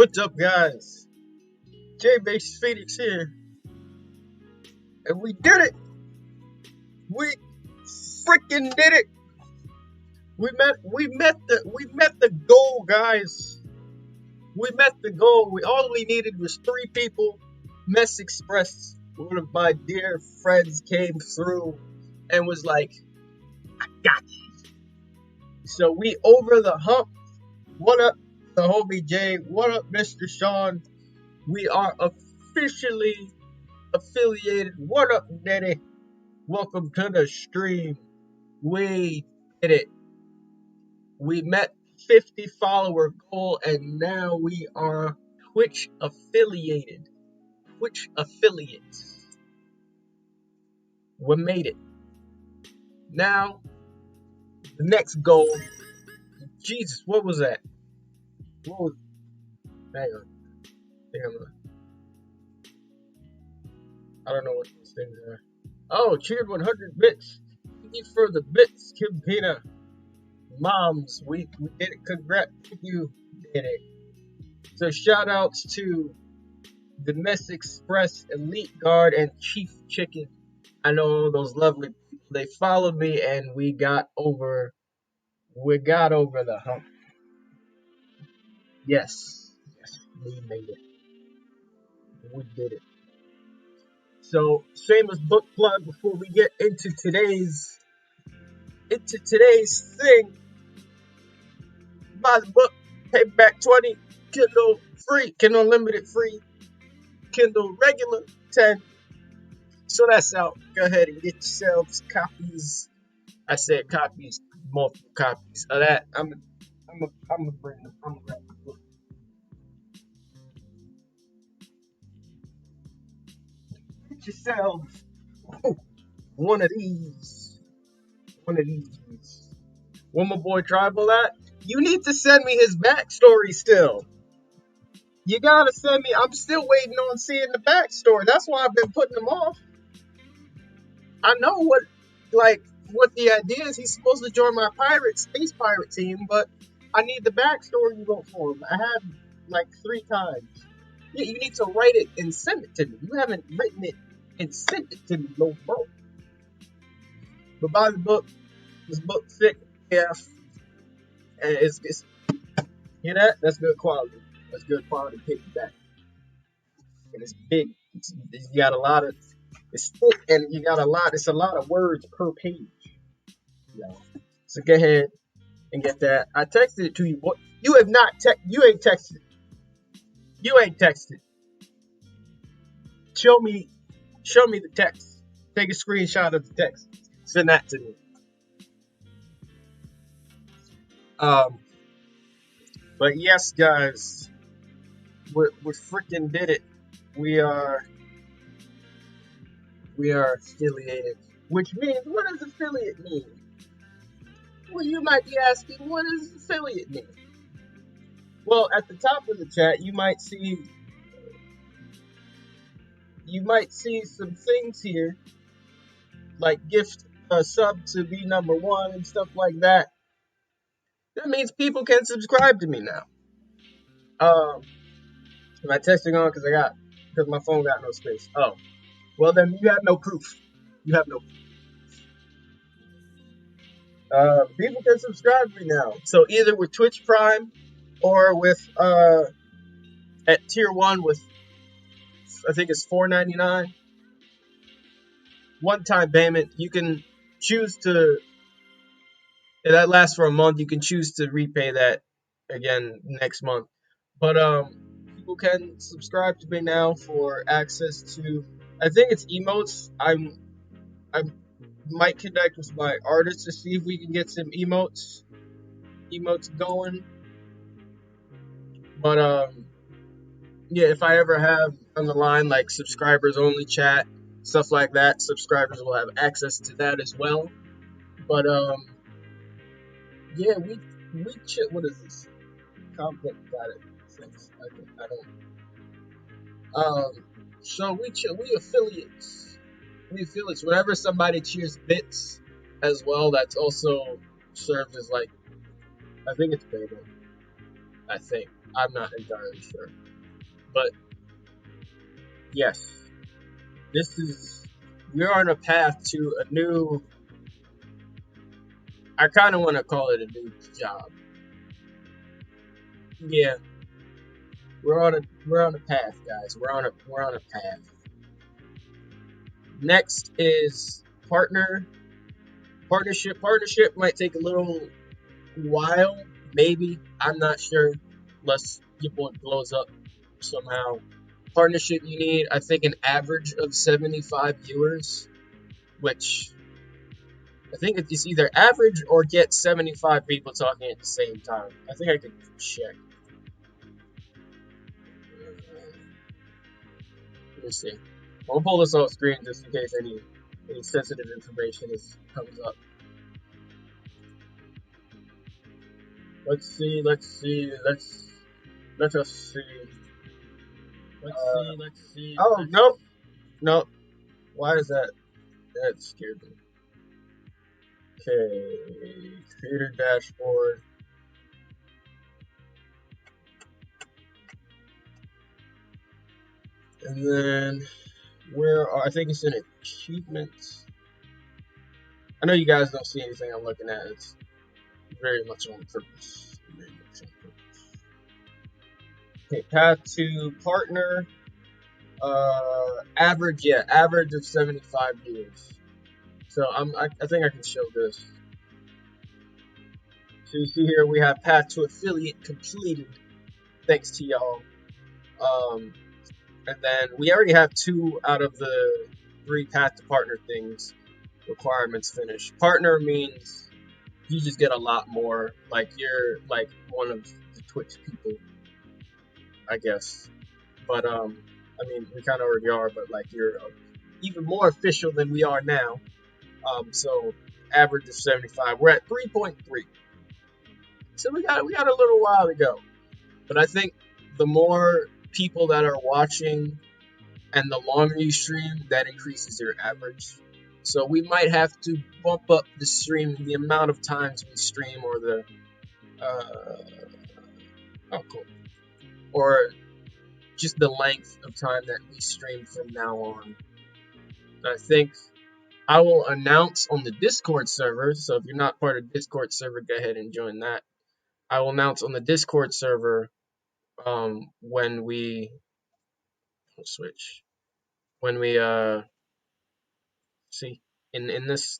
What's up, guys? J-Base Phoenix here, and we did it. We freaking did it. We met the goal, guys. We met the goal. All we needed was three people. Mess Express, one of my dear friends, came through and was like, "I got you." So we over the hump. What up, the homie Jay? What up, Mr. Sean? We are officially affiliated. What up, Nettie? Welcome to the stream. We did it. We met 50 follower goal and now we are Twitch affiliated. Twitch affiliates. We made it. Now, the next goal. Jesus, what was that? What was, hang on. I don't know what these things are. Oh, cheered 100 bits. Thank you for the bits, Kim Pina. Moms, we did it. Congrats, you did it. So shout outs to the Mess Express, Elite Guard, and Chief Chicken. I know those lovely people. They followed me and we got over the hump. Yes, we made it. We did it. So shameless book plug before we get into today's thing. Buy the book, paperback 20, Kindle free, Kindle Unlimited free, Kindle regular 10. So that's out. Go ahead and get yourselves copies. I said copies, multiple copies of that. I'm gonna bring them. I'm gonna grab the book. Get yourselves one of these. One of these. Where my boy Tribal at? You need to send me his backstory still. You gotta send me. I'm still waiting on seeing the backstory. That's why I've been putting him off. I know what the idea is. He's supposed to join my space pirate team, but I need the backstory you wrote for him. I had like 3 times. Yeah, you need to write it and send it to me. You haven't written it and sent it to me, little bro. But buy the book. This book thick AF. And it's hear that? That's good quality. That's good quality paperback. And it's big. You got a lot of it's thick and you got it's a lot of words per page. Yeah. So go ahead and get that. I texted it to you. Boy. You have not you ain't texted. You ain't texted. Show me the text. Take a screenshot of the text. Send that to me. But yes, guys, we freaking did it. We are affiliated, which means what does affiliate mean? Well, you might be asking, what does affiliate mean? Well, at the top of the chat, you might see some things here, like gift a sub to be number 1 and stuff like that. That means people can subscribe to me now. Am I testing on because my phone got no space? Oh, well then you have no proof. You have no proof. People can subscribe to me now. So either with Twitch Prime or with at tier 1 with I think it's $4.99 one-time payment. You can choose to that lasts for a month. You can choose to repay that again next month. But people can subscribe to me now for access to I think it's emotes. I might connect with my artists to see if we can get some emotes going. But yeah, if I ever have on the line like subscribers only chat, stuff like that, subscribers will have access to that as well. But yeah, we what is this? Complex got it. I don't. So we affiliates. We affiliates. Whenever somebody cheers bits as well, that's also served as like I think it's payment. I think. I'm not entirely sure. But yes, this is we're on a path to a new. I kind of want to call it a new job. Yeah, we're on a path, guys. We're on a path. Next is partnership. Partnership might take a little while, maybe. I'm not sure. Unless your boy blows up somehow. Partnership, you need, I think, an average of 75 viewers, which I think it's either average or get 75 people talking at the same time. I think I could check. Let me see. I'll pull this off screen just in case any sensitive information comes up. Let's see. Let us see. Let's see. Oh, nope. Nope. Why is that? That scared me. Okay. Creator dashboard. And then I think it's in achievements. I know you guys don't see anything I'm looking at. It's very much on purpose. Very much on purpose. Okay, path to partner. Average of 75 viewers. So I think I can show this. So you see here we have path to affiliate completed. Thanks to y'all. And then we already have 2 out of the 3 path to partner things requirements finished. Partner means you just get a lot more. Like you're like one of the Twitch people, I guess. But I mean, we kind of already are, but like you're even more official than we are now. So average of 75. We're at 3.3. So we got a little while to go. But I think the more people that are watching and the longer you stream, that increases your average. So we might have to bump up the stream, the amount of times we stream, or the oh cool, or just the length of time that we stream from now on. I think I will announce on the Discord server. So if you're not part of Discord server, go ahead and join that. I will announce on the Discord server when we switch when we see in this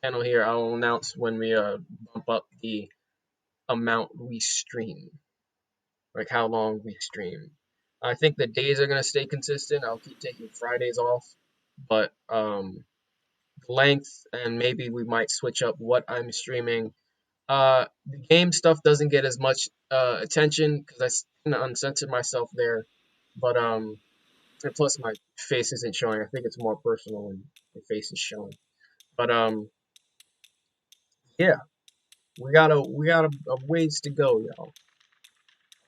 panel here. I will announce when we bump up the amount we stream, like how long we stream. I think the days are gonna stay consistent. I'll keep taking Fridays off, but length and maybe we might switch up what I'm streaming. The game stuff doesn't get as much attention because I kind of uncensored myself there, but and plus my face isn't showing. I think it's more personal when my face is showing. But yeah, we got a ways to go, y'all.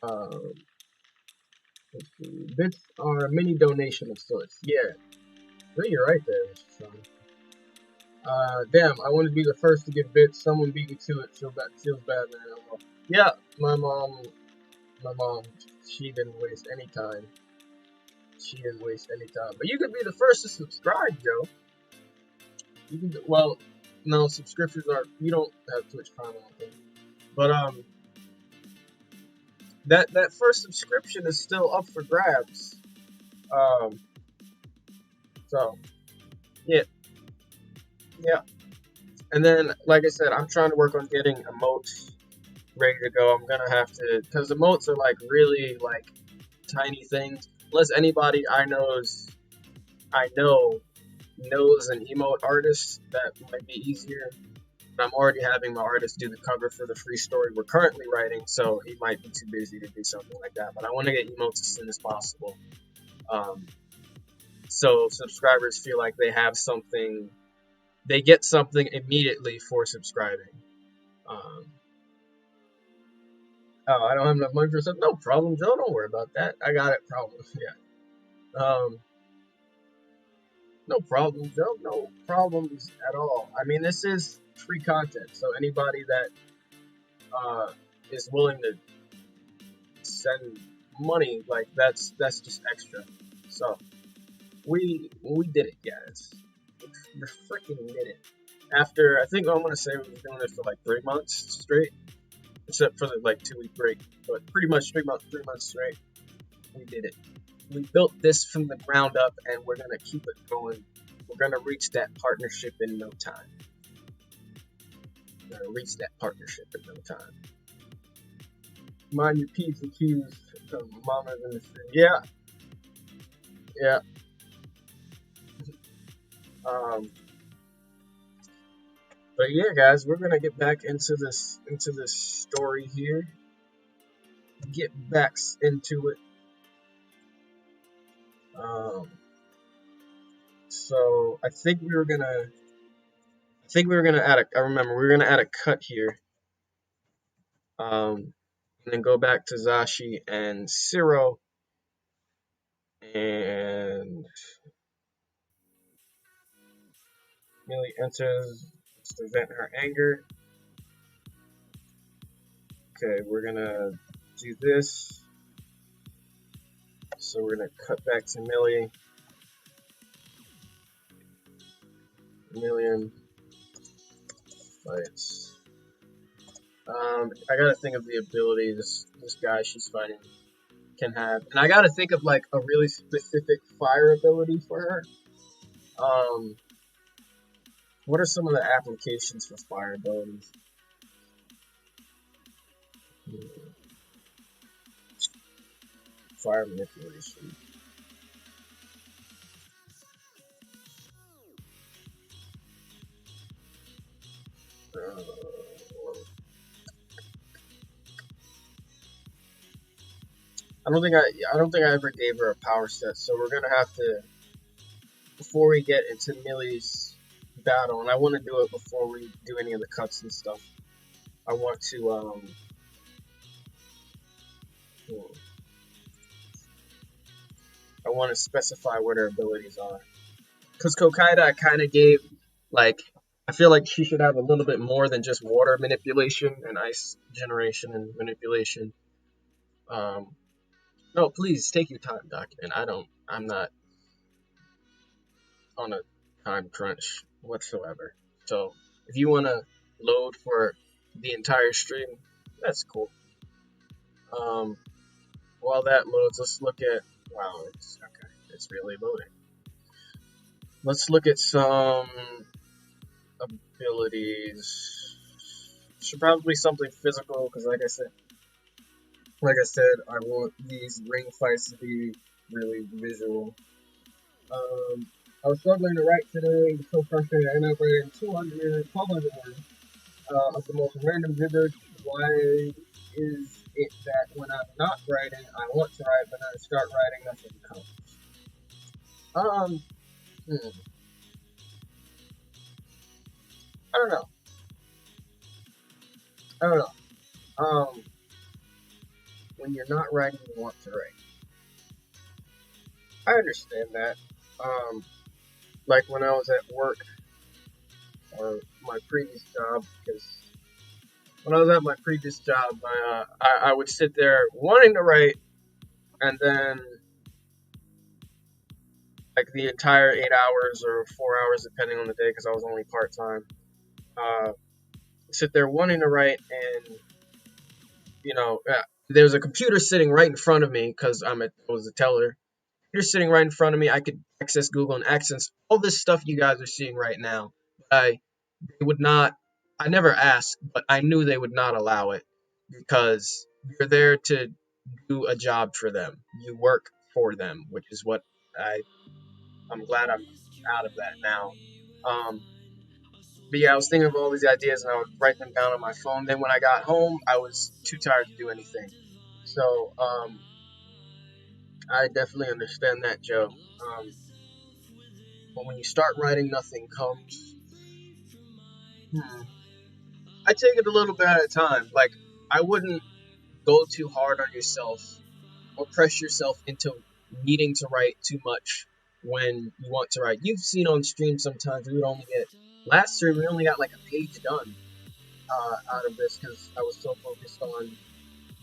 Um, let's see. Bits are a mini donation of sorts. Yeah, I think you're right there, Mr. Sean. Damn, I want to be the first to get bits. Someone beat me to it. Feels bad, man. Well, yeah, my mom, she didn't waste any time. She didn't waste any time. But you could be the first to subscribe, Joe. You can. Well, no, subscriptions are. You don't have Twitch Prime, I don't think. But that first subscription is still up for grabs. Um, so yeah, yeah. And then, like I said, I'm trying to work on getting emotes ready to go. I'm gonna have to, because emotes are like really like tiny things. Unless anybody I know knows an emote artist, that might be easier. But I'm already having my artist do the cover for the free story we're currently writing, so he might be too busy to do something like that. But I want to get emotes as soon as possible, um, so subscribers feel like they get something immediately for subscribing. Um, oh, I don't have enough money for something. No problem, Joe. Don't worry about that. I got it. Problems. Yeah. No problem, Joe. No problems at all. I mean, this is free content, so anybody that is willing to send money, like that's just extra. So we did it, guys. We freaking did it. After I think I'm gonna say we were doing it for like 3 months straight, except for the like 2 week break, but pretty much 3 months straight. We did it. We built this from the ground up, and we're gonna keep it going. We're gonna reach that partnership in no time. We're gonna reach that partnership in no time. Mind your P's and Q's. Mama's in the city. Yeah, yeah. Um, but yeah, guys, we're gonna get back into this story here. Get back into it. Um, so I think we were gonna add a. I remember we were gonna add a cut here. And then go back to Zashi and Siro, and Millie enters to vent her anger. Okay, we're gonna do this. So we're gonna cut back to Millie. Million fights. I gotta think of the ability this guy she's fighting can have, and I gotta think of like a really specific fire ability for her. Um, what are some of the applications for fire abilities? Fire manipulation. Uh, I don't think I ever gave her a power set, so we're gonna have to, before we get into Millie's battle, and I want to do it before we do any of the cuts and stuff. I want to specify what her abilities are, because Kokaida I kind of gave, like, I feel like she should have a little bit more than just water manipulation and ice generation and manipulation. Um, no, please take your time, document. I'm not on a time crunch whatsoever. So if you want to load for the entire stream, that's cool. Um, while that loads, let's look at. Wow, it's okay. It's really loading. Let's look at some abilities. Should probably something physical, because like I said, I want these ring fights to be really visual. I was struggling to write today. It was so frustrating. I ended up writing 1,200 words of the most random gibberish. Why is it that when I'm not writing, I want to write, but then I start writing, nothing comes? Um, hmm, I don't know. I don't know. Um, when you're not writing, you want to write. I understand that. Um, like when I was at work or my previous job, because when I was at my previous job, I would sit there wanting to write, and then like the entire 8 hours or 4 hours, depending on the day, because I was only part time, uh, sit there wanting to write, and there's a computer sitting right in front of me because I was a teller. You're sitting right in front of me. I could access Google and access all this stuff you guys are seeing right now. They would not. I never asked, but I knew they would not allow it because you're there to do a job for them. You work for them, which is what I'm glad I'm out of that now. Um, but yeah, I was thinking of all these ideas and I would write them down on my phone. Then when I got home, I was too tired to do anything. So I definitely understand that, Joe. But when you start writing, nothing comes. Hmm. I take it a little bit at a time. Like, I wouldn't go too hard on yourself or press yourself into needing to write too much when you want to write. You've seen on stream sometimes we would only get, last stream we only got like a page done out of this because I was so focused on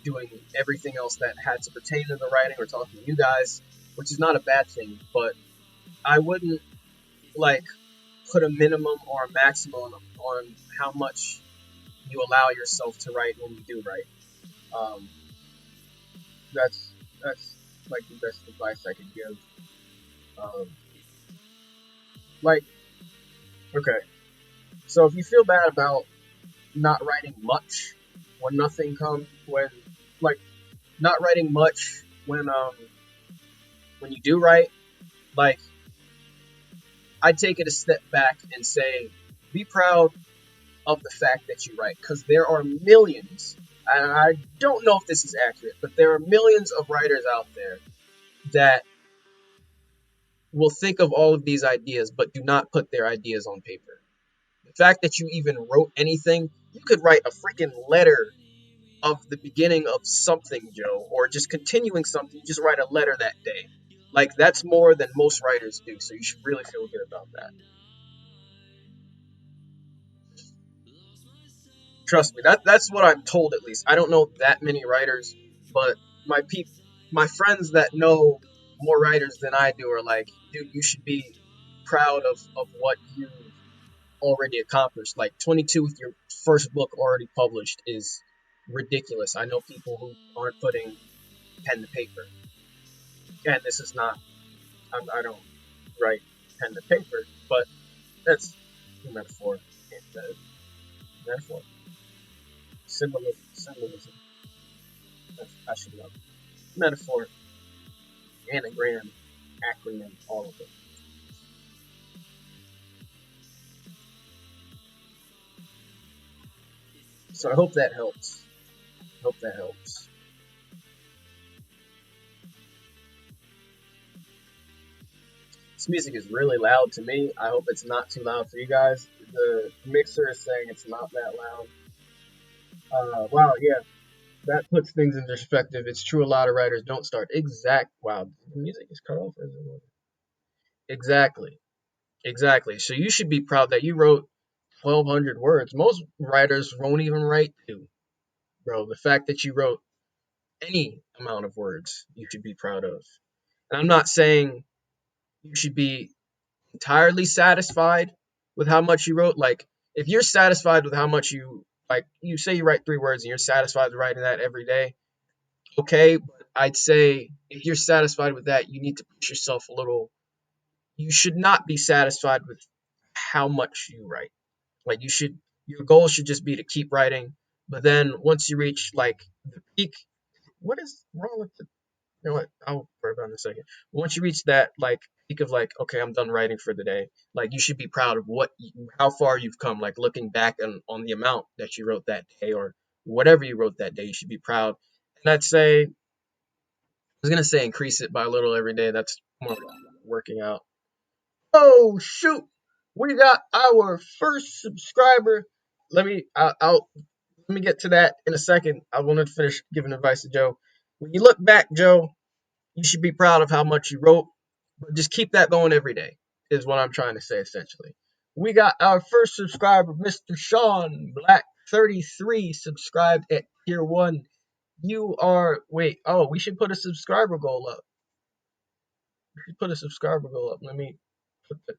doing everything else that had to pertain to the writing or talking to you guys, which is not a bad thing. But I wouldn't like put a minimum or a maximum on how much you allow yourself to write when you do write. Um, that's like the best advice I could give. Um, like, okay, so if you feel bad about not writing much when nothing comes, when like not writing much when you do write, like I'd take it a step back and say, be proud of the fact that you write, because there are millions. And I don't know if this is accurate, but there are millions of writers out there that will think of all of these ideas but do not put their ideas on paper. The fact that you even wrote anything, you could write a freaking letter of the beginning of something, Joe, or just continuing something. You just write a letter that day. Like, that's more than most writers do, so you should really feel good about that. Trust me, that's what I'm told at least. I don't know that many writers, but my friends that know more writers than I do are like, dude, you should be proud of what you've already accomplished. Like 22 with your first book already published is ridiculous. I know people who aren't putting pen to paper. And this is not, I don't write pen to paper, but that's a metaphor. Metaphor. Symbolism. I should know. Metaphor, anagram, acronym, all of it. So I hope that helps. Hope that helps. This music is really loud to me. I hope it's not too loud for you guys. The mixer is saying it's not that loud. Wow, yeah, that puts things in perspective. It's true a lot of writers don't start exact. Wow, the music is cut off. Exactly, exactly. So you should be proud that you wrote 1,200 words. Most writers won't even write two, bro. The fact that you wrote any amount of words, you should be proud of. And I'm not saying you should be entirely satisfied with how much you wrote. Like, if you're satisfied with how much you say you write 3 words and you're satisfied with writing that every day, okay. But I'd say if you're satisfied with that, you need to push yourself a little. You should not be satisfied with how much you write. Like, your goal should just be to keep writing. But then once you reach like the peak, what is wrong with the you know what? I'll worry about it in a second. Once you reach that like peak of like, okay, I'm done writing for the day. Like, you should be proud of how far you've come. Like, looking back on the amount that you wrote that day or whatever you wrote that day, you should be proud. And I'd say, I was gonna say increase it by a little every day. That's more working out. Oh shoot, we got our first subscriber. I'll let me get to that in a second. I wanted to finish giving advice to Joe. When you look back, Joe, you should be proud of how much you wrote, but just keep that going every day, is what I'm trying to say essentially. We got our first subscriber, Mr. Sean Black 33, subscribed at tier 1. You are, wait, oh, we should put a subscriber goal up. We should put a subscriber goal up. Let me put that.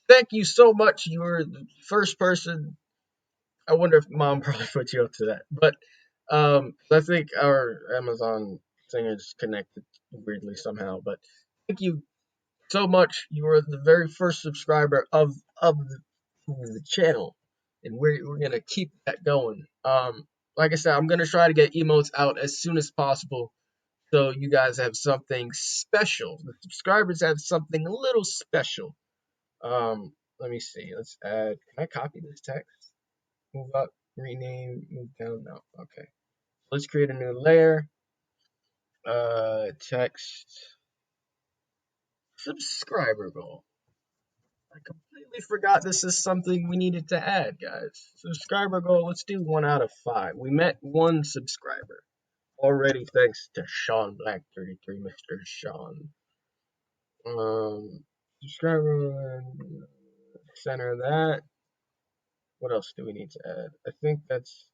Thank you so much. You're the first person. I wonder if mom probably put you up to that. But I think our Amazon thing is connected weirdly somehow. But thank you so much. You are the very first subscriber of the channel, and we're gonna keep that going. Like I said, I'm gonna try to get emotes out as soon as possible, so you guys have something special. The subscribers have something a little special. Let me see. Let's add. Can I copy this text? Move up, rename, move down. No, okay. Let's create a new layer. Text subscriber goal. I completely forgot this is something we needed to add, guys. Subscriber goal, let's do 1 out of 5. We met 1 subscriber already, thanks to Sean Black 33, Mr. Sean. Subscriber, center that. What else do we need to add? I think that's.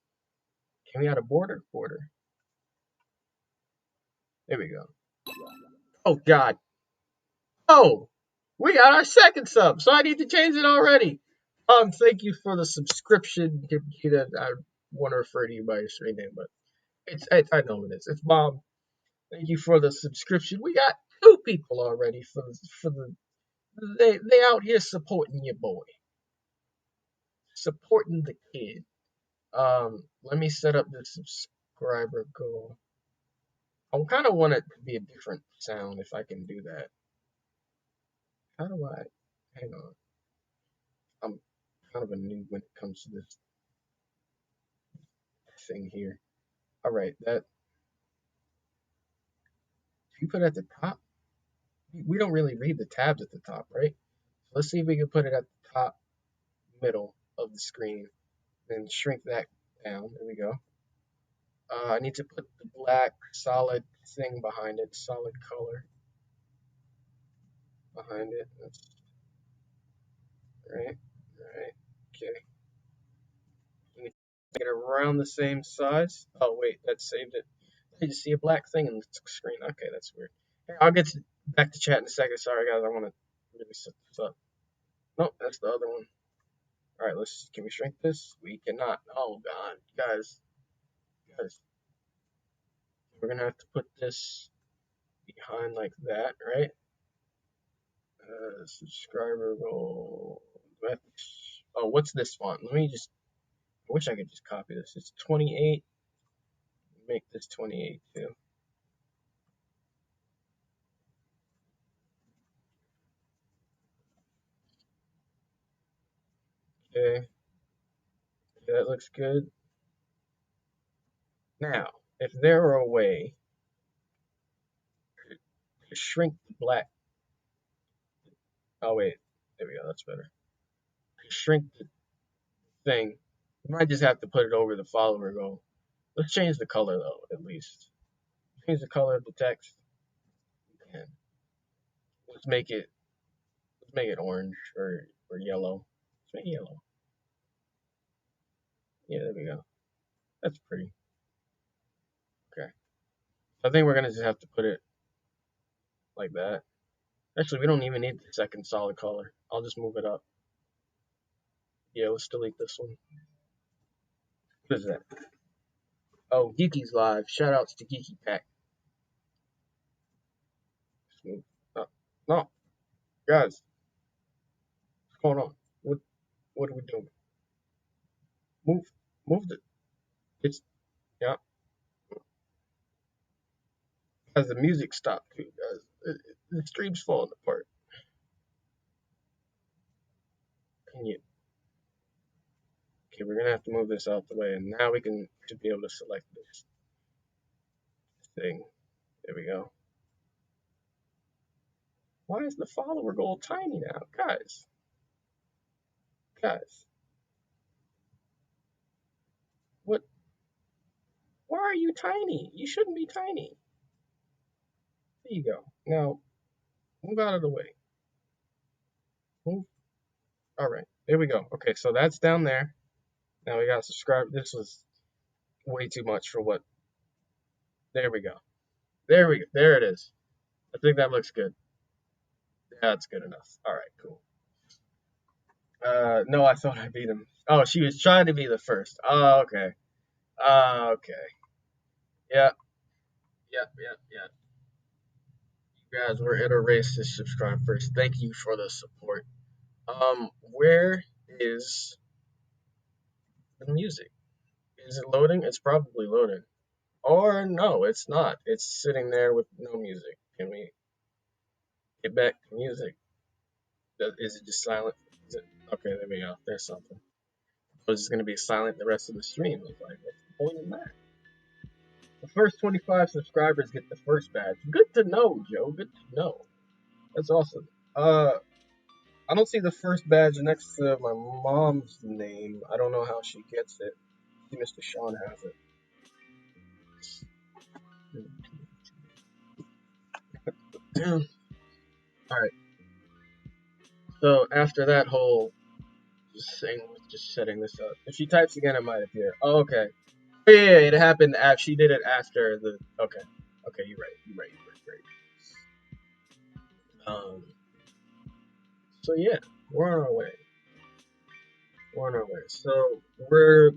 Can we add a border? Border. There we go. Oh God. Oh, we got our second sub, so I need to change it already. Thank you for the subscription. I want to refer to you by your screen name, but I know it is. It's Mom. Thank you for the subscription. We got 2 people already for the they out here supporting your boy, supporting the kid. Let me set up the subscriber goal. I kind of want it to be a different sound if I can do that. How do I? Hang on. I'm kind of a noob when it comes to this thing here. All right, that if you put it at the top, we don't really read the tabs at the top, right? So let's see if we can put it at the top middle of the screen and shrink that down. There we go. I need to put the black solid thing behind it, solid color behind it. That's right, right. Okay. Make it around the same size. Oh wait, that saved it. I just see a black thing in the screen. Okay, that's weird. Hey, I'll get back to chat in a second. Sorry guys, I want to really set this up. Nope, that's the other one. All right, can we shrink this? We cannot. Oh god, guys, we're gonna have to put this behind like that, right? Subscriber goal. Oh, what's this font? Let me just. I wish I could just copy this. It's 28. Make this 28 too. Okay. That looks good. Now, if there were a way to shrink the black. Oh wait, there we go. That's better. To shrink the thing, you might just have to put it over the follower goal. Let's change the color though, at least. Change the color of the text. And let's make it orange or yellow. Let's make it yellow. Yeah, there we go. That's pretty. Okay. I think we're gonna just have to put it like that. Actually, we don't even need the second solid color. I'll just move it up. Yeah, let's delete this one. What is that? Oh, Geeky's live. Shoutouts to Geeky Pack. No, no, guys, what's going on? What are we doing? Move, move it. It's yeah. Guys, the music stopped too, guys. The stream's falling apart. Can you? Okay, we're gonna have to move this out the way, and now we should be able to select this thing. There we go. Why is the follower goal tiny now, guys? Guys, what? Why are you tiny? You shouldn't be tiny. There you go. Now move out of the way. Move. All right, there we go. Okay, so that's down there. Now we got subscribe. This was way too much for what. There we go. There we go. There it is. I think that looks good. Yeah, that's good enough. All right, cool. No, I thought I beat him. Oh, she was trying to be the first. Oh, okay. Okay. Yeah, yeah. You guys were in a race to subscribe first. Thank you for the support. Where is the music? Is it loading? It's probably loading. Or no, it's not. It's sitting there with no music. Can we get back to music? Is it just silent? Okay, there we go. There's something. So it's just gonna be silent the rest of the stream. It's like, what's the point in that? The first 25 subscribers get the first badge. Good to know, Joe. Good to know. That's awesome. I don't see the first badge next to my mom's name. I don't know how she gets it. I see Mr. Sean has it. All right. So after that whole thing with just setting this up, if she types again, it might appear. Oh, okay. Yeah, it happened. She did it after the. Okay. Okay, you're right. You're right. You're right. So yeah, we're on our way. We're on our way. So we're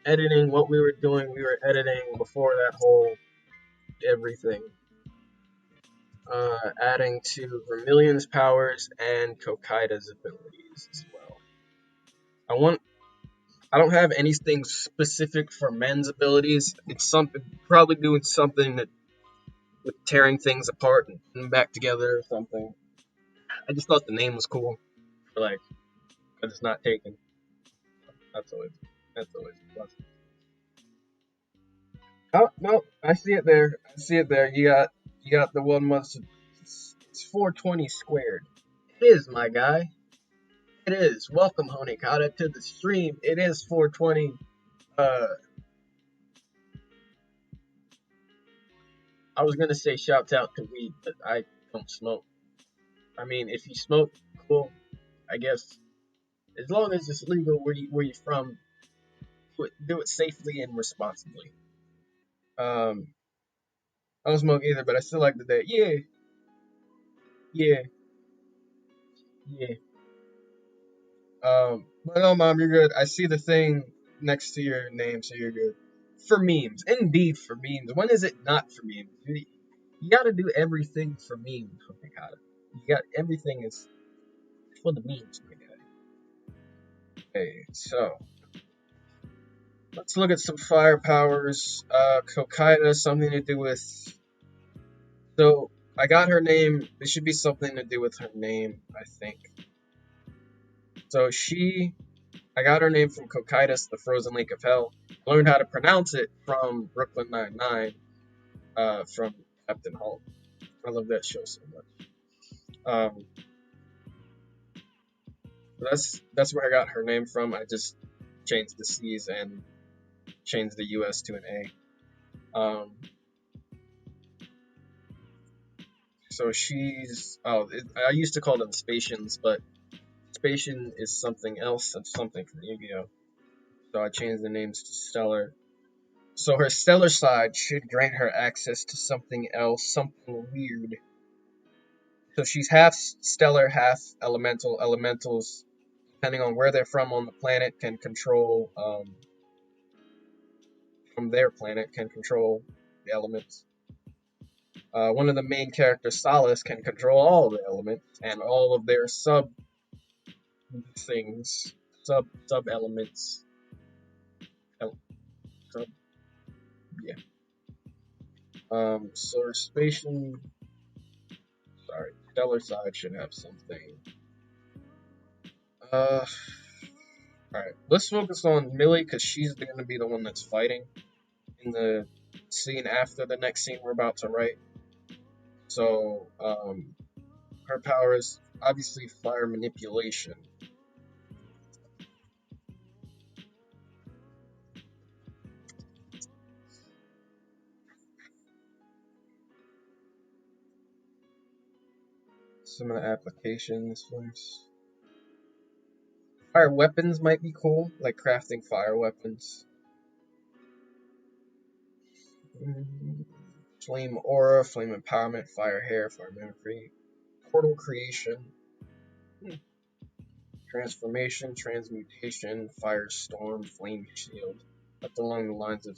editing what we were doing. We were editing before that whole everything. Adding to Vermilion's powers and Kokaida's abilities as well. I want. I don't have anything specific for men's abilities. It's something probably doing something that with tearing things apart and putting them back together or something. I just thought the name was cool. For like, because it's not taken. That's always a plus. Oh no, I see it there. I see it there. You got the one month. It's 420 squared. It is, my guy. It is. Welcome, Honikata, to the stream. It is 420. Uh, I was gonna say shouts out to weed, but I don't smoke. I mean, if you smoke, cool. I guess as long as it's legal where you from, do it safely and responsibly. Um, I don't smoke either, but I still like the day. Yeah, yeah, yeah. But no, mom, you're good. I see the thing next to your name, so you're good. For memes, indeed, for memes. When is it not for memes? You got to do everything for memes. Oh my god, you got everything is for the memes, my guy. Okay, so let's look at some fire powers. Kokaida, something to do with. So I got her name. It should be something to do with her name, I think. So I got her name from Cocytus, the Frozen Lake of Hell. Learned how to pronounce it from Brooklyn Nine-Nine, from Captain Holt. I love that show so much. Um, that's where I got her name from. I just changed the C's and changed the U.S. to an A. So I used to call them Spatians, but Spatian is something else. That's something from Yu-Gi-Oh! So I changed the names to Stellar. So her stellar side should grant her access to something else, something weird. So she's half stellar, half elemental. Elementals, depending on where they're from on the planet, can control from their planet can control the elements. One of the main characters, Solace, can control all the elements and all of their things, sub elements. Sub, yeah. So Spatian, sorry, stellar side should have something. All right, let's focus on Millie because she's going to be the one that's fighting in the scene after the next scene we're about to write. So, her power is obviously fire manipulation. Some of the applications first. Fire weapons might be cool, like crafting fire weapons. Flame aura, flame empowerment, fire hair, fire mimicry, portal creation, transformation, transmutation, firestorm, flame shield. That's along the lines of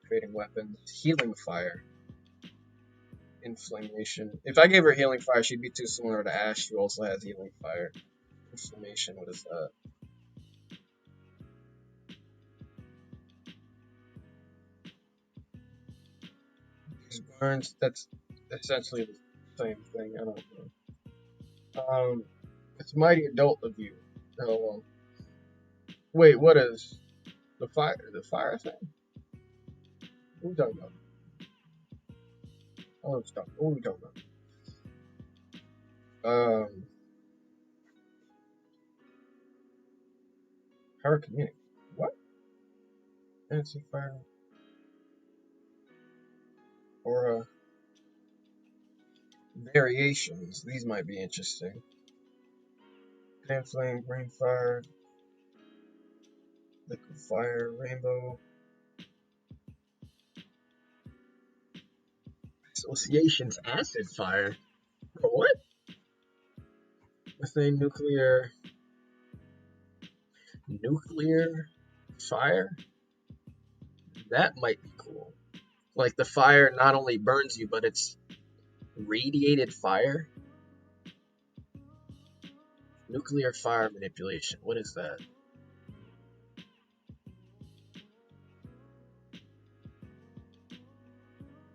creating weapons. Healing fire, inflammation. If I gave her healing fire, she'd be too similar to Ash, who also has healing fire. Inflammation, what is that? Burns, that's essentially the same thing. I don't know. It's mighty adult of you. Oh, wait, what is the fire? The fire thing? What are we talking about? Oh, stop. What are we talking about? Power community. What? Fancy fire or variations. These might be interesting. Pan flame, green fire, liquid fire, rainbow. Association's acid fire. Bro, what? Methane nuclear fire? That might be cool. Like the fire not only burns you, but it's radiated fire. Nuclear fire manipulation. What is that?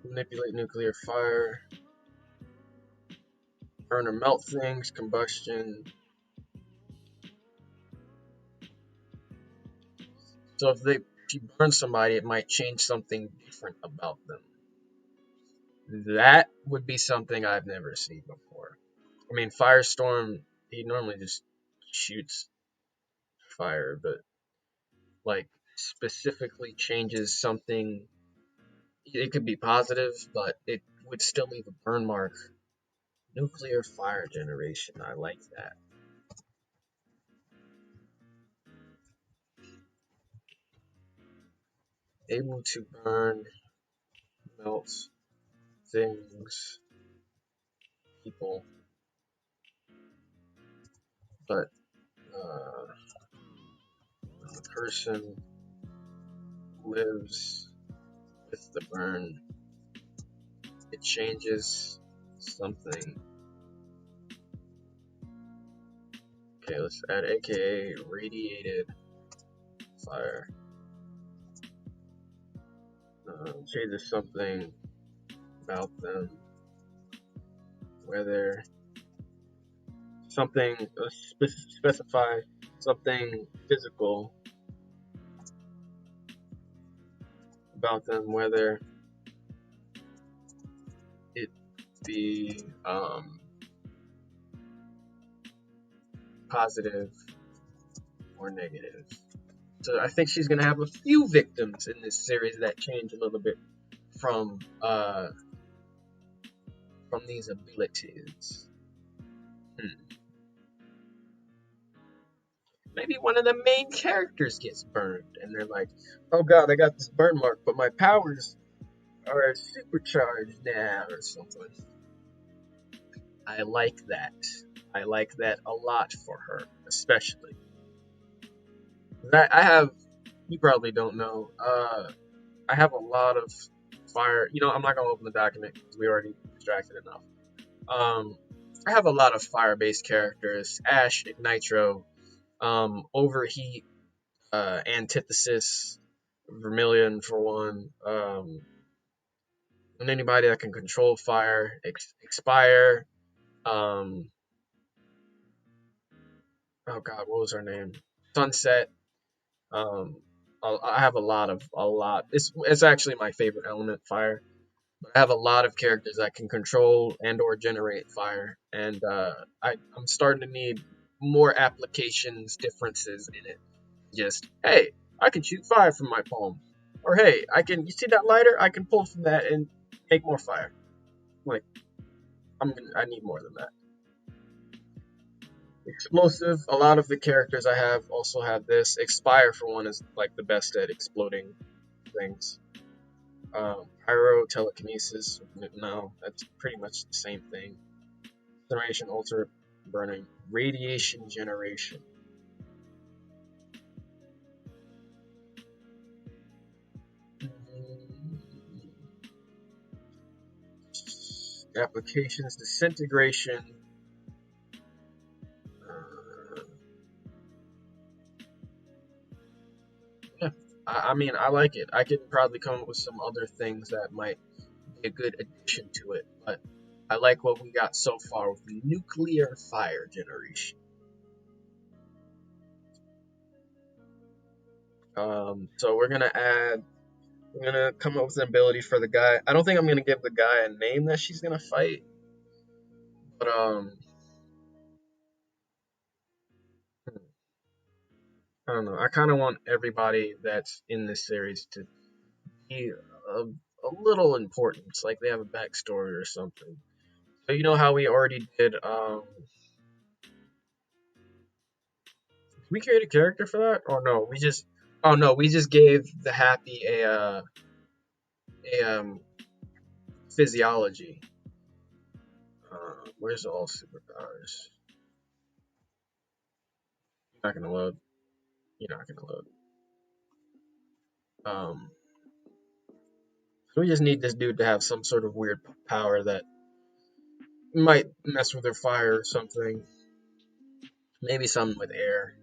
Manipulate nuclear fire. Burn or melt things. Combustion. So if you burn somebody, it might change something different about them. That would be something I've never seen before. I mean, Firestorm, he normally just shoots fire, but like specifically changes something. It could be positive, but it would still leave a burn mark. Nuclear fire generation. I like that. Able to burn, melt things, people, but the person lives with the burn. It changes something. Okay, let's add AKA radiated fire. Changes something about them. Whether something, specify something physical about them, whether it be positive or negative. So I think she's gonna have a few victims in this series that change a little bit from these abilities. Maybe one of the main characters gets burned, and they're like, "Oh God, I got this burn mark, but my powers are supercharged now," or something. I like that. I like that a lot for her, especially. I have, you probably don't know, I have a lot of fire. I'm not gonna open the document because we already distracted enough. I have a lot of fire-based characters: Ash, Ignitro, Overheat, Antithesis, Vermilion for one, and anybody that can control fire, Expire. Oh God, what was her name? Sunset. Um, I have a lot. It's actually my favorite element, fire. But I have a lot of characters that can control and or generate fire, and I'm starting to need more applications, differences in it. Just hey, I can shoot fire from my palm, or hey, you see that lighter? I can pull from that and make more fire. Like I need more than that. Explosive. A lot of the characters I have also have this. Expire for one is like the best at exploding things. Pyro telekinesis. No, that's pretty much the same thing. Generation, ultra burning, radiation generation. Applications, disintegration. Yeah, I mean, I like it. I could probably come up with some other things that might be a good addition to it, but I like what we got so far with the nuclear fire generation. So we're gonna come up with an ability for the guy. I don't think I'm gonna give the guy a name that she's gonna fight, but I don't know. I kind of want everybody that's in this series to be a little important. It's like they have a backstory or something. So you know how we already did. Did we create a character for that? Or no? We just. Oh no, we just gave the happy a physiology. Where's all superpowers? Not gonna load. You're not gonna load. So we just need this dude to have some sort of weird power that might mess with their fire or something. Maybe something with air.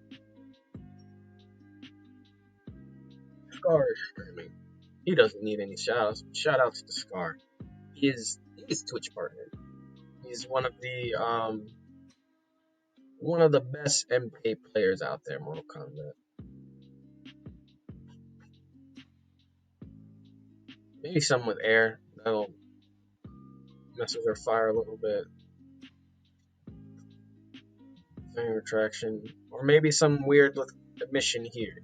Scar is streaming. He doesn't need any shoutouts. Shoutouts to Scar. He is Twitch partner. He's one of the best MK players out there, Mortal Kombat. Maybe something with air that'll mess with their fire a little bit. Thing retraction, or maybe some weird mission here.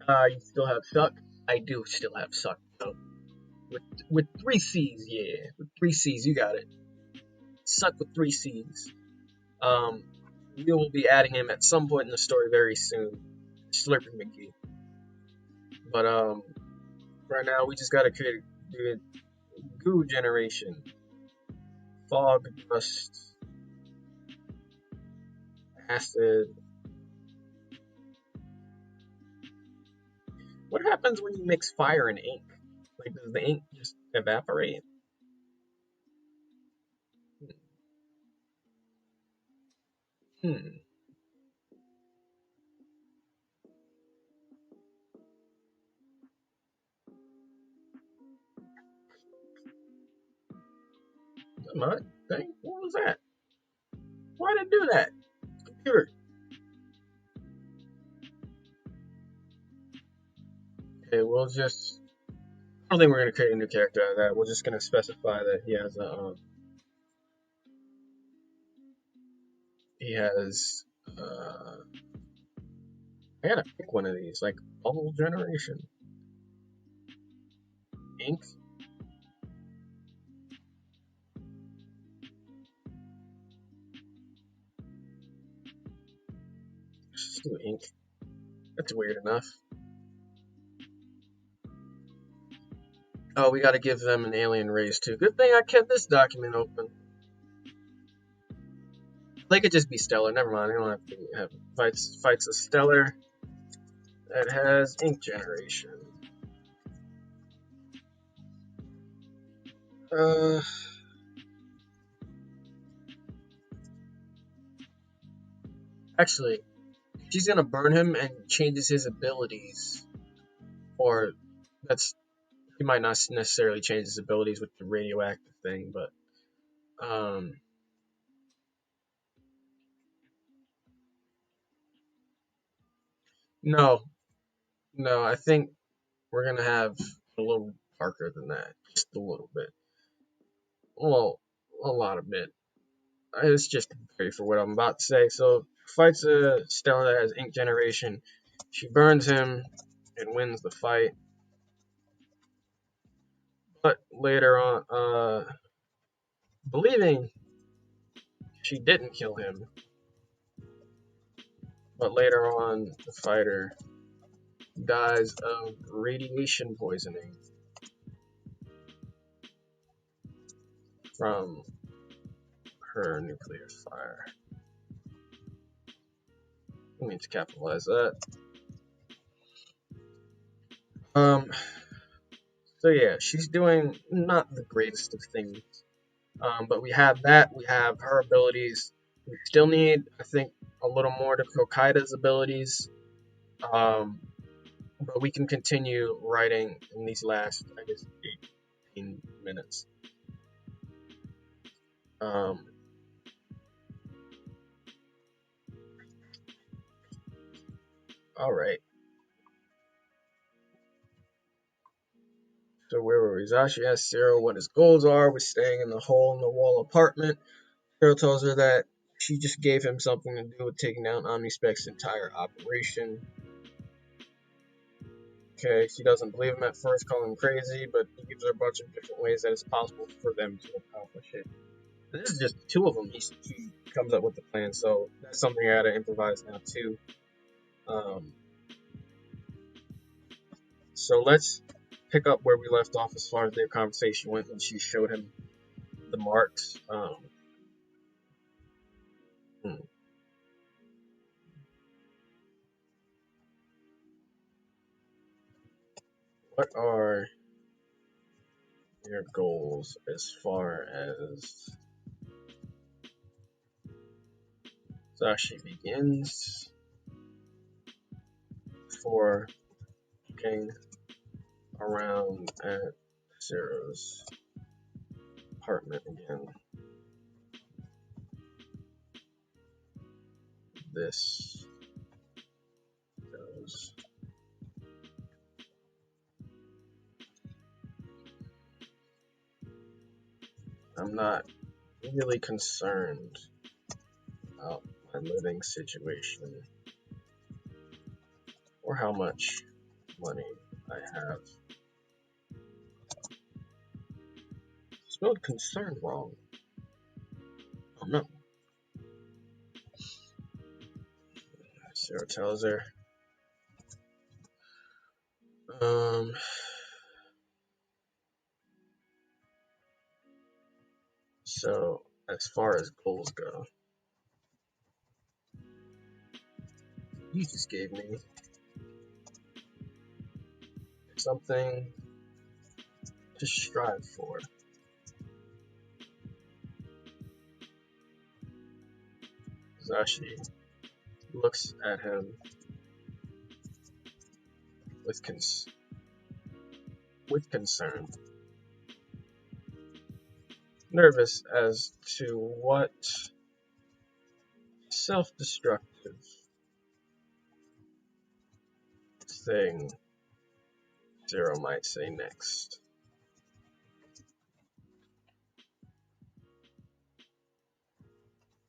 You still have Suck? I do still have Suck, though. With 3 C's, yeah. With 3 C's, you got it. Suck with 3 C's. We will be adding him at some point in the story very soon. Slurpy McGee. But, right now, we just gotta do goo generation. Fog, dust, acid. What happens when you mix fire and ink? Like, does the ink just evaporate? That might thing. What was that? Why did it do that? Computer. Okay, we'll just. I don't think we're gonna create a new character out of that. We're just gonna specify that he has a. He has. I gotta pick one of these, like bubble generation. Ink. Let's do ink. That's weird enough. Oh, we gotta give them an alien race too. Good thing I kept this document open. They could just be stellar. Never mind. I don't have to have fights a stellar that has ink generation. Actually, she's gonna burn him and changes his abilities, or he might not necessarily change his abilities with the radioactive thing, but no, I think we're gonna have a little darker than that, just a little bit. Well, a lot of bit. It's just prepared for what I'm about to say. So fights a stellar that has ink generation. She burns him and wins the fight. But later on, believing she didn't kill him, but later on the fighter dies of radiation poisoning from her nuclear fire. I need to capitalize that. So yeah, she's doing not the greatest of things. But we have that. We have her abilities. We still need, I think, a little more to Kokaida's abilities. But we can continue writing in these last, I guess, 18 minutes. All right. So where were we? Zashi asks Zero what his goals are. We're staying in the hole-in-the-wall apartment. Zero tells her that she just gave him something to do with taking down Omnispec's entire operation. Okay, she doesn't believe him at first, calling him crazy, but he gives her a bunch of different ways that it's possible for them to accomplish it. And this is just 2 of them. He comes up with the plan, so that's something I gotta improvise now too. So let's pick up where we left off as far as their conversation went when she showed him the marks. Hmm. What are your goals as far as Zashi begins for looking around at Zero's apartment again? This goes. I'm not really concerned about my living situation or how much money I have. Spelled concern wrong. Oh no. Sarah tells her. So as far as goals go, you just gave me something to strive for. Zashi looks at him with concern, nervous as to what self-destructive thing Zero might say next.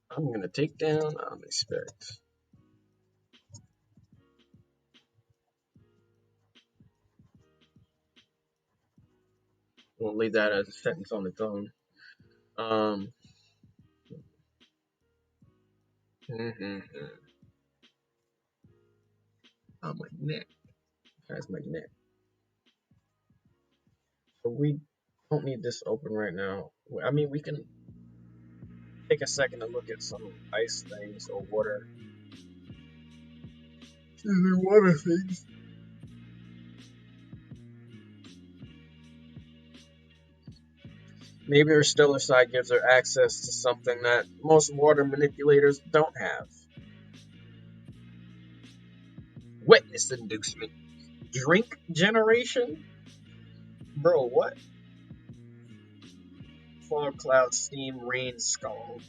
I'm gonna take down expect. We'll leave that as a sentence on its own. Um, oh, my neck. That's my neck. So we don't need this open right now. I mean, we can take a second to look at some ice things or water. Water things. Maybe her stellar side gives her access to something that most water manipulators don't have. Wetness inducement. Drink generation? Bro, what? Fog, cloud, steam, rain, scald.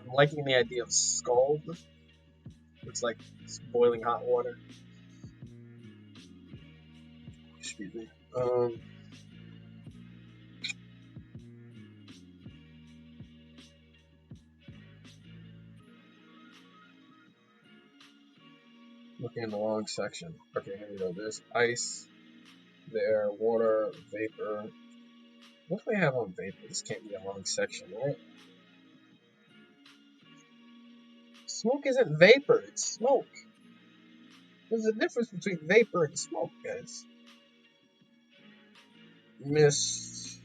I'm liking the idea of scald. It's like it's boiling hot water. Excuse me. Looking in the wrong section. Okay, here we go. There's ice, there, water, vapor. What do we have on vapor? This can't be a long section, right? Smoke isn't vapor, it's smoke. There's a difference between vapor and smoke, guys. Mist.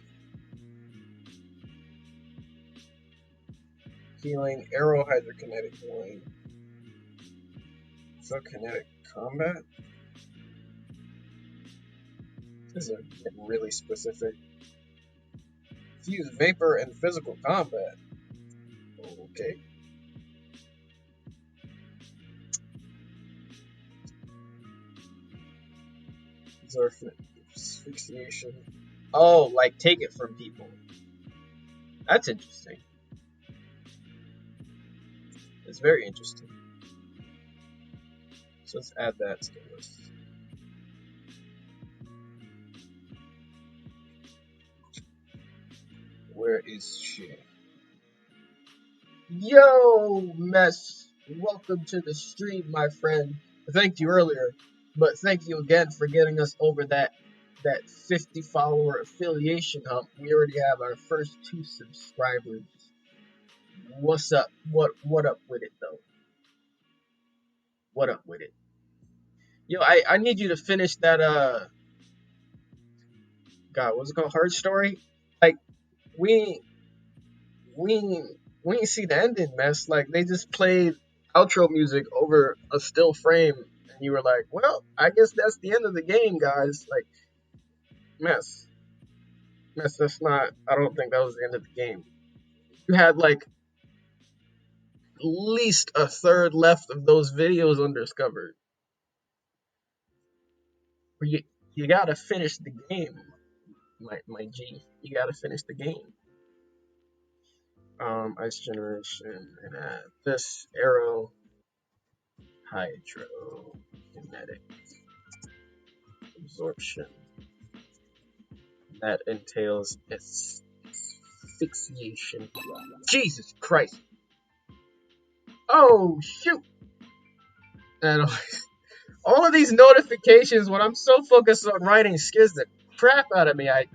Healing, arrow hydrokinetic healing. So kinetic combat? This is really specific. Fuse vapor and physical combat. Okay. Asphyxiation. Oh, like take it from people. That's interesting. It's very interesting. So let's add that to the list. Where is she? Yo, Mess. Welcome to the stream, my friend. Thank you earlier, but thank you again for getting us over that 50 follower affiliation hump. We already have our first 2 subscribers. What's up? What up with it though? What up with it? Yo, I need you to finish that God, what's it called? Her story? Like we we we didn't see the ending, mess. Like they just played outro music over a still frame, and you were like, "Well, I guess that's the end of the game, guys." Like, mess, mess. That's not. I don't think that was the end of the game. You had like at least a third left of those videos undiscovered. You you gotta finish the game, my G. You gotta finish the game. Ice generation and this arrow hydrokinetic absorption that entails asphyxiation. Jesus Christ! Oh shoot! And all of these notifications when I'm so focused on writing scares the crap out of me. I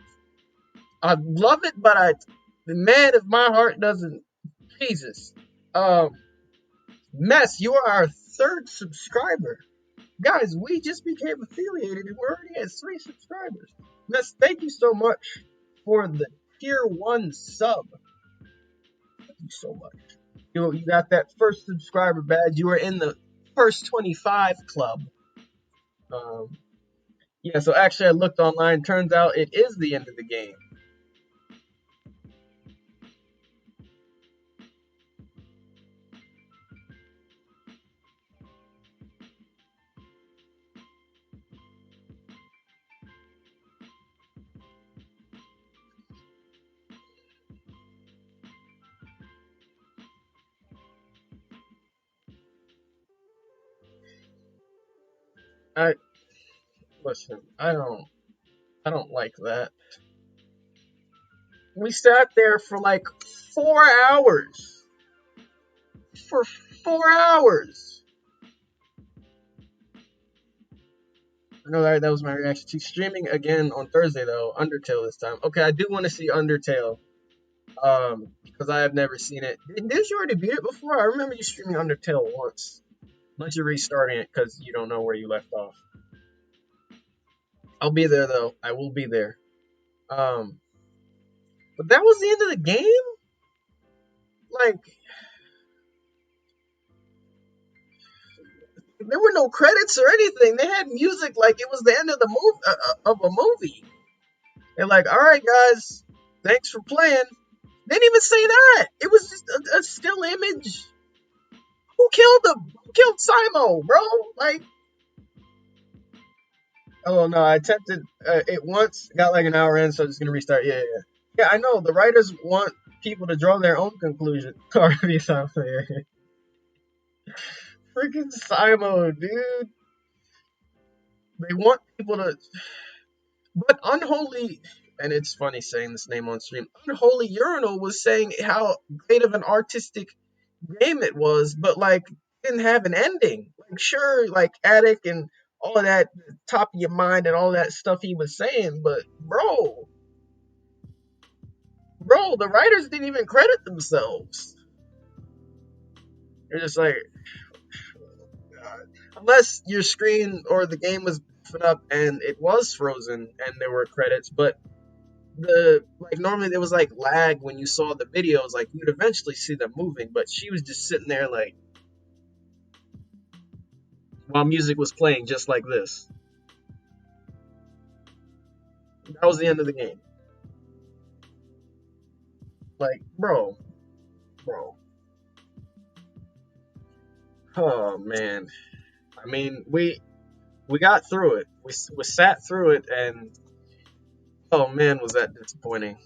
love it, but the man if my heart doesn't. Jesus. Um, Mess, you are our third subscriber. Guys, we just became affiliated and we're already at 3 subscribers. Mess, thank you so much for the tier 1 sub. Thank you so much. You got that first subscriber badge. You were in the first 25 club. Um, yeah, so actually I looked online. Turns out it is the end of the game. I listen. I don't like that. We sat there for like 4 hours. For 4 hours. I know that was my reaction. She's streaming again on Thursday though. Undertale this time. Okay, I do want to see Undertale. Because I have never seen it. Did you already beat it before? I remember you streaming Undertale once. Unless you're restarting it because you don't know where you left off. I'll be there though. I will be there. Um, but that was the end of the game. Like there were no credits or anything. They had music like it was the end of the movie of a movie. They're like, all right, guys, thanks for playing. They didn't even say that. It was just a still image. Who killed him? Who killed Simo, bro? Like, oh no, I attempted it once, got like an hour in, so I'm just gonna restart. Yeah, yeah, yeah. I know the writers want people to draw their own conclusion. Freaking Simo, dude. They want people to, but Unholy, and it's funny saying this name on stream. Unholy Urinal was saying how great of an artistic game it was, but like didn't have an ending. Like sure, like Attic and all of that top of your mind and all that stuff he was saying, but bro, the writers didn't even credit themselves. They're just like, unless your screen or the game was up and it was frozen and there were credits, but the like normally there was like lag when you saw the videos, like you'd eventually see them moving, but she was just sitting there like while music was playing just like this. That was the end of the game. Like, bro. Oh man. I mean, we got through it. We sat through it, and oh man, was that disappointing.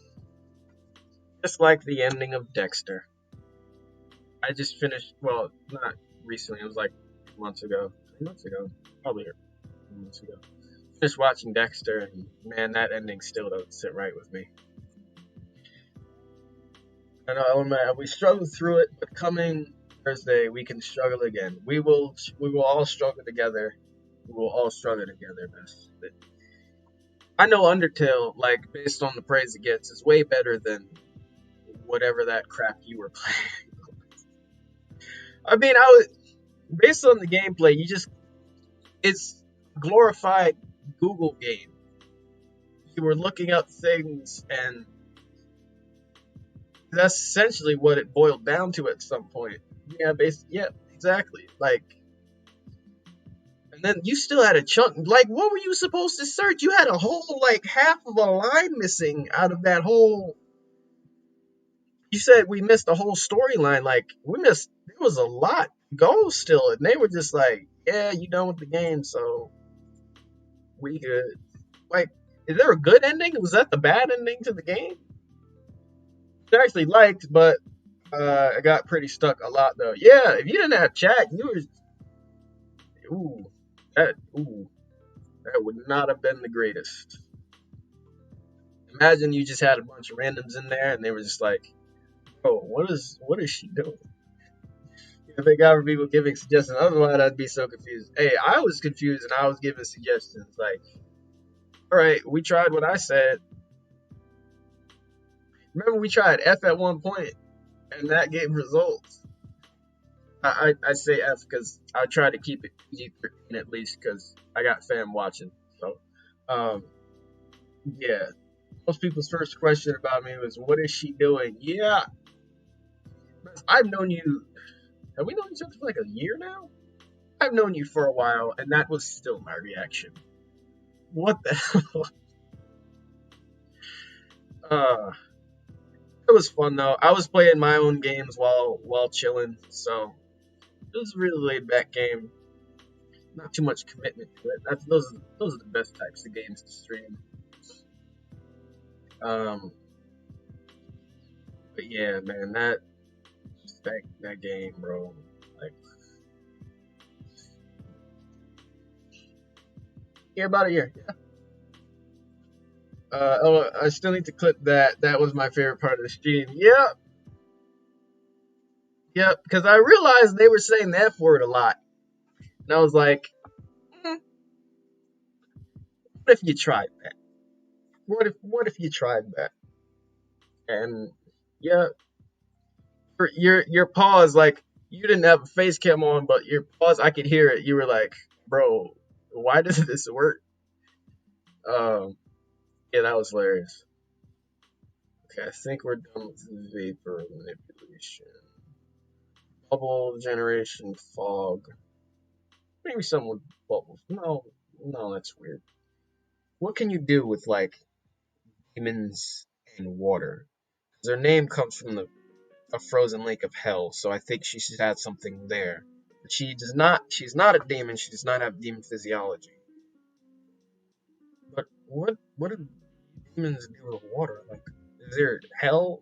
Just like the ending of Dexter. I just finished. Well, not recently. It was like months ago. 3 months ago, probably 3 months ago. Finished watching Dexter, and man, that ending still doesn't sit right with me. I know we struggled through it, but coming Thursday we can struggle again. We will all struggle together. We will all struggle together, best. I know Undertale, like based on the praise it gets, is way better than whatever that crap you were playing. I mean, I was based on the gameplay. It's glorified Google game. You were looking up things, and that's essentially what it boiled down to at some point. Yeah, yeah, exactly. Like, and then you still had a chunk. Like, what were you supposed to search? You had a whole like half of a line missing out of that whole. You said we missed the whole storyline. Like, we missed. There was a lot to go still, and they were just like, "Yeah, you done with the game, so we good." Like, is there a good ending? Was that the bad ending to the game? I actually liked, but I got pretty stuck a lot though. Yeah, if you didn't have chat, you were ooh, that would not have been the greatest. Imagine you just had a bunch of randoms in there, and they were just like, "Oh, what is she doing?" If they got people giving suggestions, otherwise I'd be so confused. Hey, I was confused, and I was giving suggestions. Like, all right, we tried what I said. Remember, we tried F at one point, and that gave results. I say F because I try to keep it PG-13 at least because I got fam watching. So, um, yeah. Most people's first question about me was, "What is she doing?" Yeah, I've known you. Have we known each other for like a year now? I've known you for a while, and that was still my reaction. What the hell? Uh, it was fun though. I was playing my own games while chilling, so it was a really laid back game. Not too much commitment to it. Those are the best types of games to stream. Um, but yeah, man, that game, bro. Like, yeah, about a year. Yeah. Oh, I still need to clip that. That was my favorite part of the stream. Yeah, yeah, because I realized they were saying the F word a lot, and I was like, what if you tried that? What if you tried that? And yeah, your pause, like you didn't have a face cam on, but your pause, I could hear it. You were like, bro, why does this work? Um, yeah, that was hilarious. Okay, I think we're done with vapor manipulation. Bubble generation, fog. Maybe something with bubbles. No, no, that's weird. What can you do with like demons and water? Their name comes from a frozen lake of hell, so I think she should have something there. But she does not. She's not a demon. She does not have demon physiology. But what do demons do with water? Like, is there hell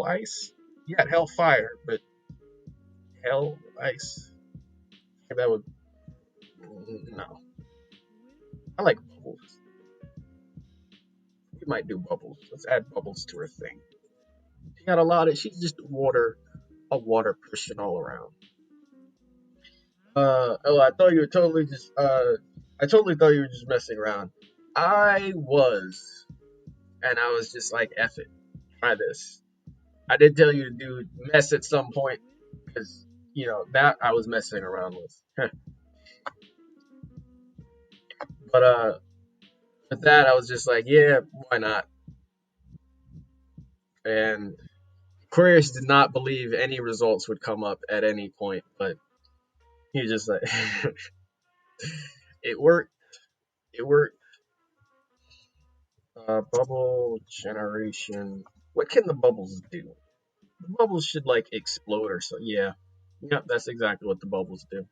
ice? You got hell fire, but hell ice. That would no. I like bubbles. We might do bubbles. Let's add bubbles to her thing. She got a lot of. She's just a water person all around. Oh, I thought you were totally just. I totally thought you were just messing around. I was, and I was just like, "F it, try this." I did tell you to do mess at some point because that I was messing around with. But with that, I was just like, "Yeah, why not?" And Aquarius did not believe any results would come up at any point, but he was just like, "It worked. It worked." Bubble generation. What can the bubbles do? The bubbles should like explode or so. Yeah. Yep, that's exactly what the bubbles do.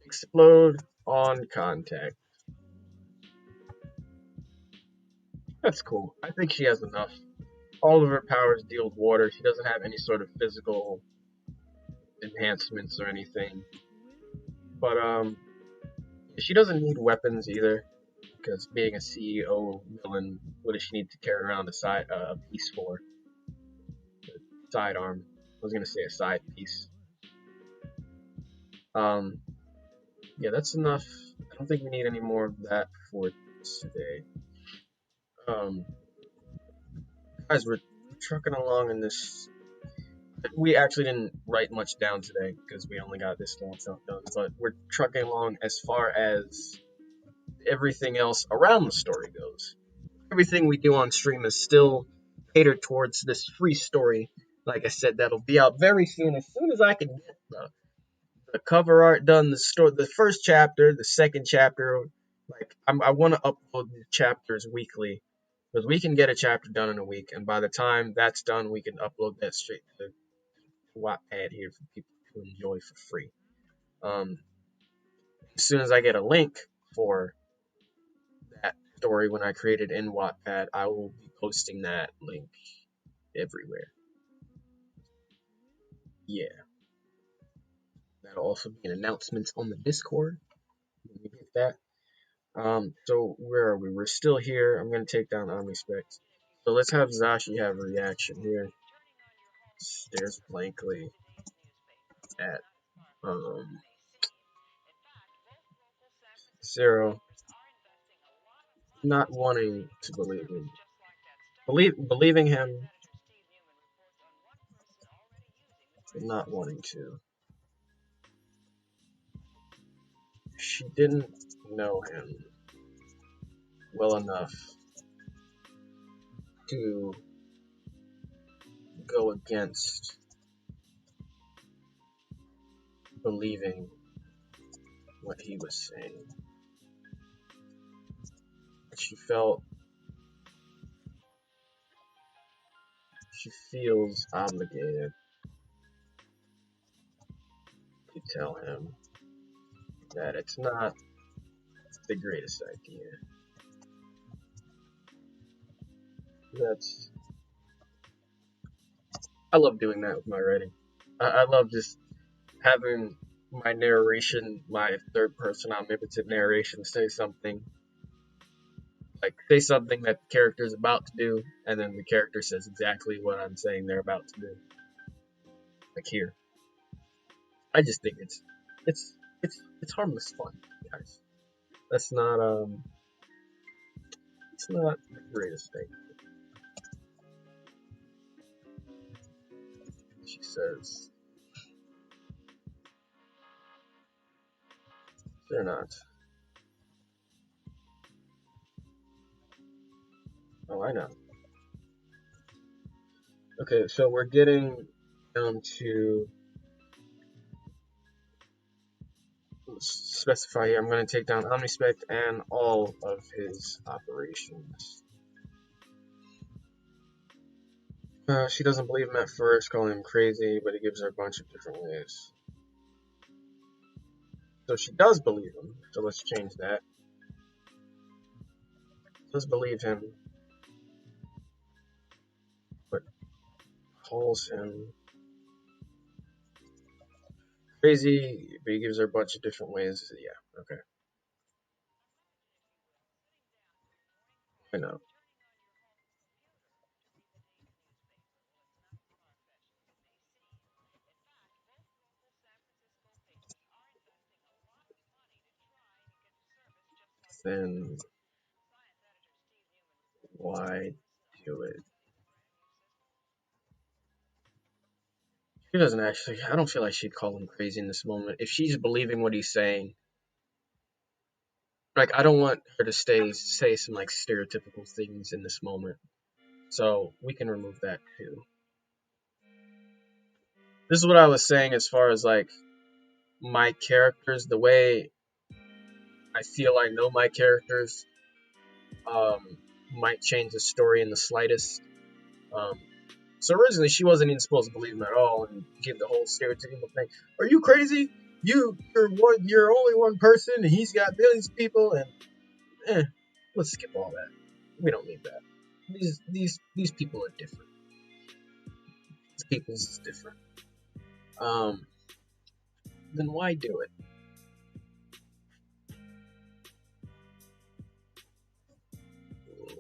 Explode on contact. That's cool. I think she has enough. All of her powers deal with water. She doesn't have any sort of physical enhancements or anything. But she doesn't need weapons either. Because being a CEO villain, what does she need to carry around a piece for? Sidearm. I was gonna say a side piece. Um, yeah, that's enough. I don't think we need any more of that for today. Um, guys, we're trucking along in this. We actually didn't write much down today because we only got this long chunk done. But we're trucking along as far as everything else around the story goes. Everything we do on stream is still catered towards this free story. Like I said, that'll be out very soon. As soon as I can get the cover art done, the first chapter, the second chapter. Like I want to upload the chapters weekly because we can get a chapter done in a week, and by the time that's done, we can upload that straight to Wattpad here for people to enjoy for free. As soon as I get a link for that story when I create it in Wattpad, I will be posting that link everywhere. Yeah. That'll also be an announcement on the Discord when we get that. So where are we? We're still here. I'm gonna take down Omnispect. So let's have Zashi have a reaction here. Stares blankly at Zero, not wanting to believe him. Believing him, but not wanting to. She didn't know him well enough to go against believing what he was saying. She feels obligated to tell him that it's not the greatest idea. I love doing that with my writing. I love just having my narration, my third person omnipotent narration, say something that the character is about to do, and then the character says exactly what I'm saying they're about to do. Like here. I just think it's harmless fun, guys. That's not it's not the greatest thing. She says they're not. Oh, I know. Okay, so we're getting down to specify here. I'm going to take down Omnispect and all of his operations. She doesn't believe him at first, calling him crazy, but he gives her a bunch of different ways. So she does believe him, so let's change that. Does believe him, but calls him crazy, but he gives her a bunch of different ways. Yeah, okay. I know. Then why do it? She doesn't actually. I don't feel like she'd call him crazy in this moment. If she's believing what he's saying, like I don't want her to say some like stereotypical things in this moment. So we can remove that too. This is what I was saying as far as like my characters, the way I feel I know my characters might change the story in the slightest. Um, so originally she wasn't even supposed to believe him at all and give the whole stereotypical thing. Are you crazy? You're only one person and he's got billions of people and let's skip all that. We don't need that. These people are different. These people's is different. Then why do it?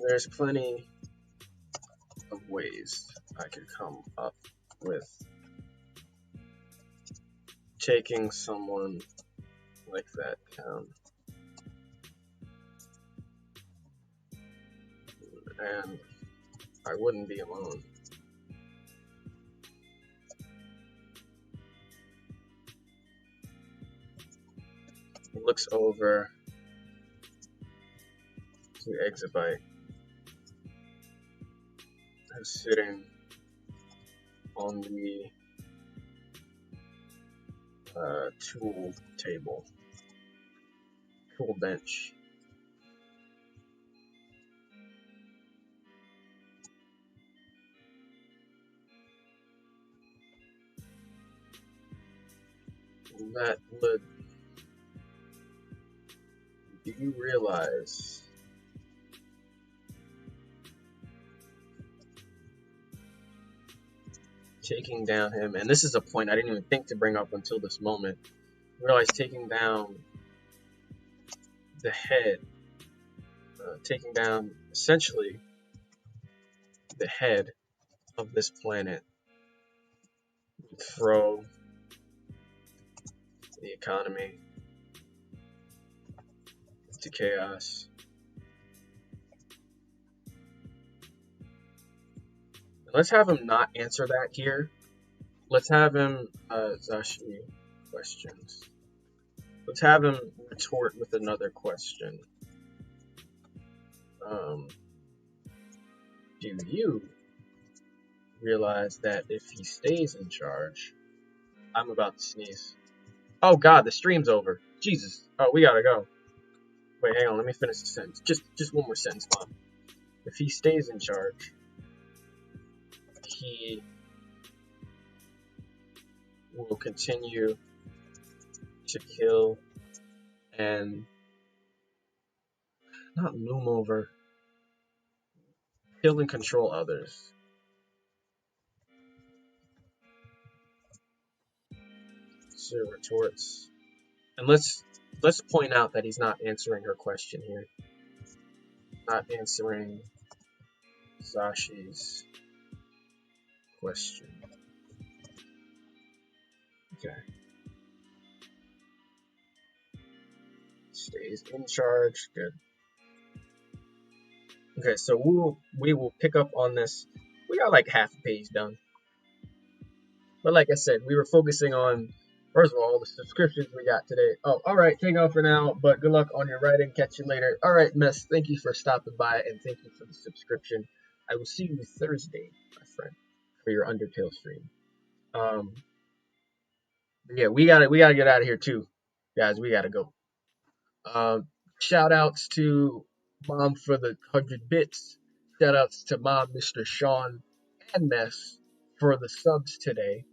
There's plenty of ways I could come up with taking someone like that down. And I wouldn't be alone. He looks over The Exabyte is sitting on the tool table, tool bench. That would. Do you realize taking down him, and this is a point I didn't even think to bring up until this moment, realize taking down the head, taking down essentially the head of this planet would throw the economy into chaos. Let's have him not answer that here. Let's have him, Zashi, questions. Let's have him retort with another question. Do you realize that if he stays in charge, I'm about to sneeze. Oh God, the stream's over. Jesus. Oh, we gotta go. Wait, hang on. Let me finish the sentence. Just one more sentence, Mom. If he stays in charge, he will continue to kill and not loom over, kill and control others. Sir retorts, and let's point out that he's not answering her question here. Not answering Zashi's question. Okay. Stays in charge. Good. Okay, so we will pick up on this. We got like half a page done. But like I said, we were focusing on, first of all, the subscriptions we got today. Oh, all right, take off for now, but good luck on your writing. Catch you later. All right, Miss, thank you for stopping by, and thank you for the subscription. I will see you Thursday, my friend, for your Undertale stream. Yeah, we gotta get out of here too, guys. We gotta go. Shout outs to Mom for the 100 bits. Shout outs to Mom, Mr. Sean, and Ness for the subs today.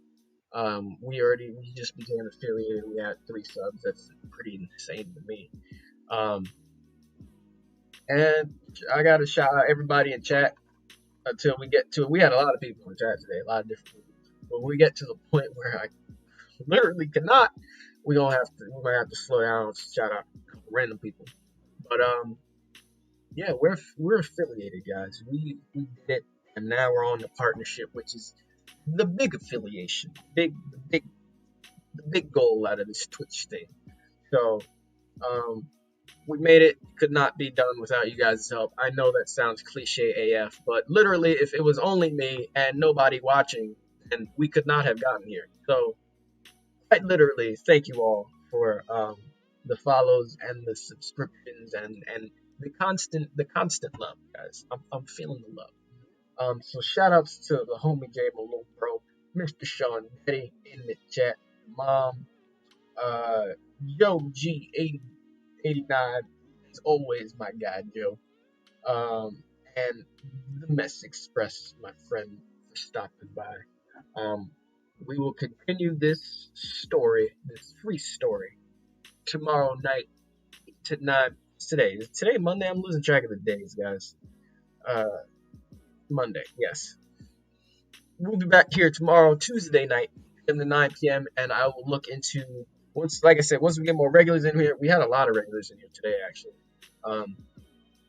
We just became affiliated. We had 3 subs. That's pretty insane to me. And I gotta shout out everybody in chat until we get to it. We had a lot of people in chat today, a lot of different people. But when we get to the point where I literally cannot, we're gonna have to slow down and shout out a couple random people. But yeah, we're affiliated, guys. We did it, and now we're on the partnership, which is the big affiliation, the big goal out of this Twitch thing. So we made it. Could not be done without you guys' help. I know that sounds cliche AF, but literally, if it was only me and nobody watching, then we could not have gotten here. So quite literally, thank you all for the follows and the subscriptions and the constant love, guys. I'm feeling the love. So shout outs to the homie J Malone Bro, Mr. Sean Betty in the chat, Mom, Joe G89, as always, my guy Joe, and the Mess Express, my friend, for stopping by. We will continue this story, this free story, tomorrow night to 9. Today Monday. I'm losing track of the days, guys. Monday, yes. We'll be back here tomorrow, Tuesday night, in the 9 p.m. and I will look into once we get more regulars in here. We had a lot of regulars in here today, actually.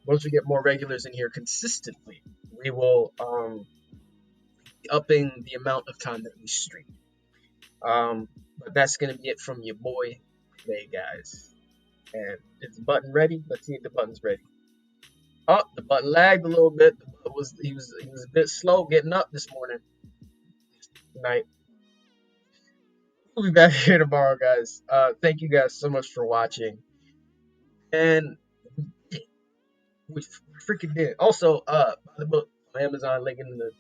Once we get more regulars in here consistently, we will be upping the amount of time that we stream. But that's gonna be it from your boy today, guys. And is the button ready? Let's see if the button's ready. Oh, the button lagged a little bit. He was a bit slow getting up this morning. Night. We'll be back here tomorrow, guys. Thank you guys so much for watching. And We freaking did. Also, buy the book on Amazon, link in the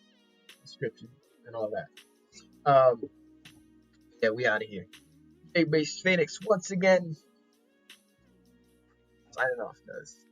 description and all that. Yeah, we out of here. Big Base Phoenix once again signing off, guys.